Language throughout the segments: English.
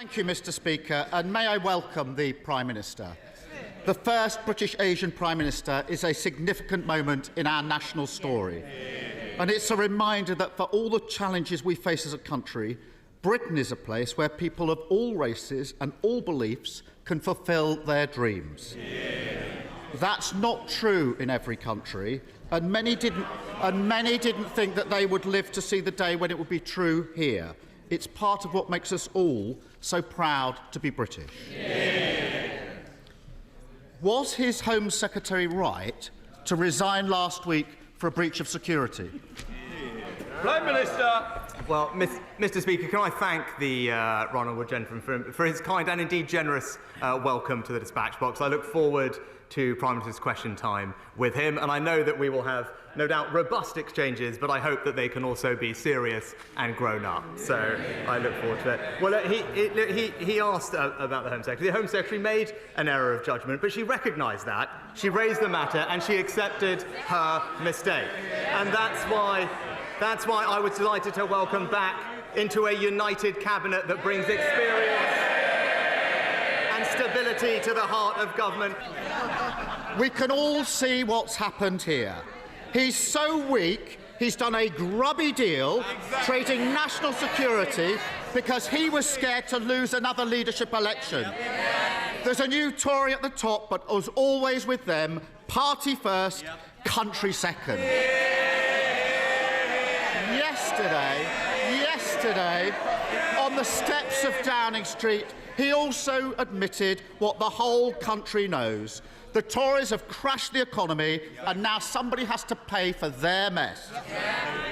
Thank you, Mr. Speaker, and may I welcome the Prime Minister. The first British Asian Prime Minister is a significant moment in our national story. And it's a reminder that for all the challenges we face as a country, Britain is a place where people of all races and all beliefs can fulfil their dreams. That's not true in every country, and many didn't think that they would live to see the day when it would be true here. It's part of what makes us all so proud to be British. Was his Home Secretary right to resign last week for a breach of security? Prime Minister. Well, Mr. Speaker, can I thank the honourable gentleman for his kind and indeed generous welcome to the dispatch box. I look forward to Prime Minister's question time with him, and I know that we will have, no doubt, robust exchanges, but I hope that they can also be serious and grown up. So I look forward to it. Well, he asked about the Home Secretary. The Home Secretary made an error of judgment, but she recognised that. She raised the matter and she accepted her mistake. And that's why I was delighted to welcome back into a united cabinet that brings experience and stability to the heart of government. We can all see what's happened here. He's so weak, he's done a grubby deal, trading national security because he was scared to lose another leadership election. There's a new Tory at the top, but as always with them, party first, country second. Yesterday, on the steps of Downing Street, he also admitted what the whole country knows. The Tories have crashed the economy, and now somebody has to pay for their mess.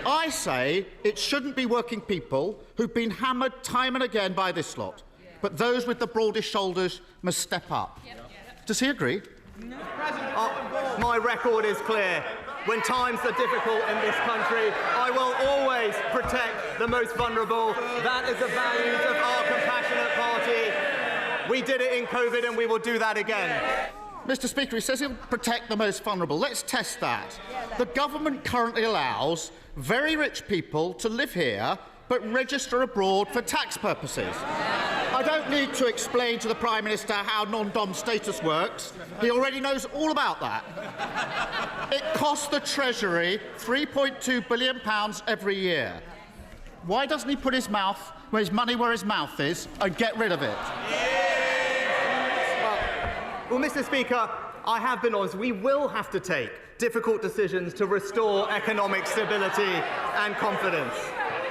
I say it shouldn't be working people who've been hammered time and again by this lot, but those with the broadest shoulders must step up. Does he agree? My record is clear. When times are difficult in this country, I will always protect the most vulnerable. That is the values of our compassionate party. We did it in COVID and we will do that again. Mr. Speaker, he says he'll protect the most vulnerable. Let's test that. The government currently allows very rich people to live here but register abroad for tax purposes. I don't need to explain to the Prime Minister how non-dom status works. He already knows all about that. It costs the Treasury £3.2 billion every year. Why doesn't he put his money where his mouth is and get rid of it? Well, Mr. Speaker, I have been honest. We will have to take difficult decisions to restore economic stability and confidence.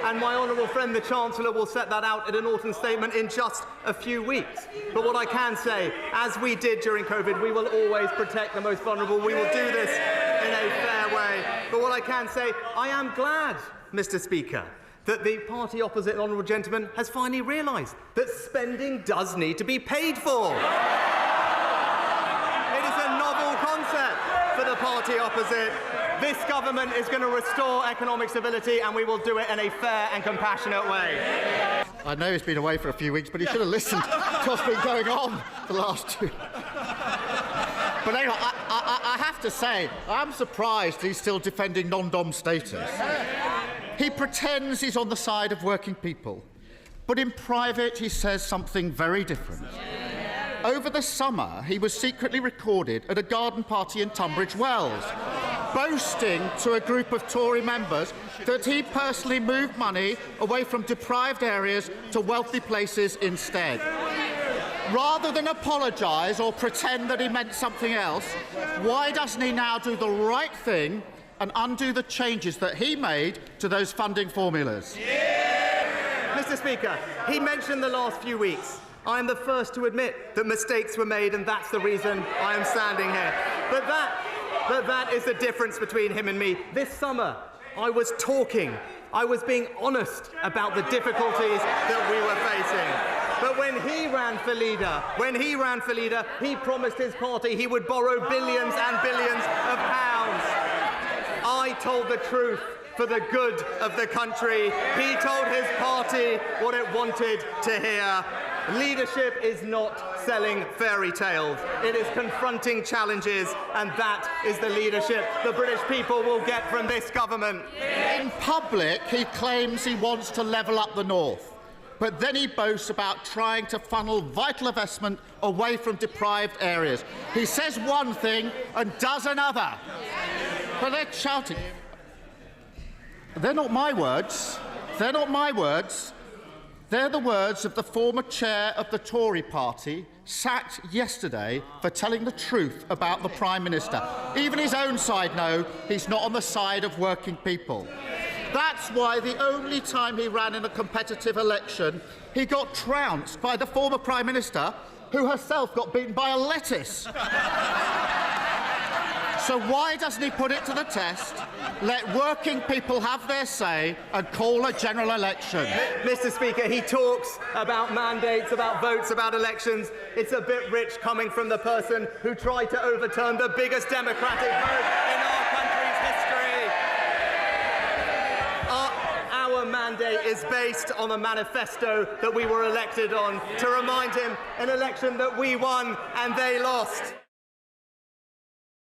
And my honourable friend, the Chancellor, will set that out in an autumn statement in just a few weeks. But what I can say, as we did during COVID, we will always protect the most vulnerable. We will do this in a fair way. But what I can say, I am glad, Mr. Speaker, that the party opposite, the honourable gentleman, has finally realised that spending does need to be paid for. It is a novel concept for the party opposite. This government is going to restore economic stability, and we will do it in a fair and compassionate way. I know he's been away for a few weeks, but he should have listened to what's been going on the last two. But anyway, I have to say, I'm surprised he's still defending non-dom status. He pretends he's on the side of working people, but in private he says something very different. Over the summer, he was secretly recorded at a garden party in Tunbridge Wells, boasting to a group of Tory members that he personally moved money away from deprived areas to wealthy places instead. Rather than apologise or pretend that he meant something else, why doesn't he now do the right thing and undo the changes that he made to those funding formulas? Mr. Speaker, he mentioned the last few weeks. I am the first to admit that mistakes were made, and that's the reason I am standing here. But that is the difference between him and me. This summer, I was being honest about the difficulties that we were facing. But when he ran for leader, he promised his party he would borrow billions and billions of pounds. I told the truth for the good of the country. He told his party what it wanted to hear. Leadership is not selling fairy tales. It is confronting challenges, and that is the leadership the British people will get from this government. In public, he claims he wants to level up the North. but then he boasts about trying to funnel vital investment away from deprived areas. He says one thing and does another. But they're shouting. They're not my words. They're not my words. They're the words of the former chair of the Tory party, sacked yesterday for telling the truth about the Prime Minister. Even his own side know he's not on the side of working people. That's why the only time he ran in a competitive election, he got trounced by the former Prime Minister, who herself got beaten by a lettuce. So why doesn't he put it to the test, let working people have their say and call a general election? Mr. Speaker, he talks about mandates, about votes, about elections. It's a bit rich coming from the person who tried to overturn the biggest democratic vote in our country's history. Our mandate is based on a manifesto that we were elected on to remind him an election that we won and they lost.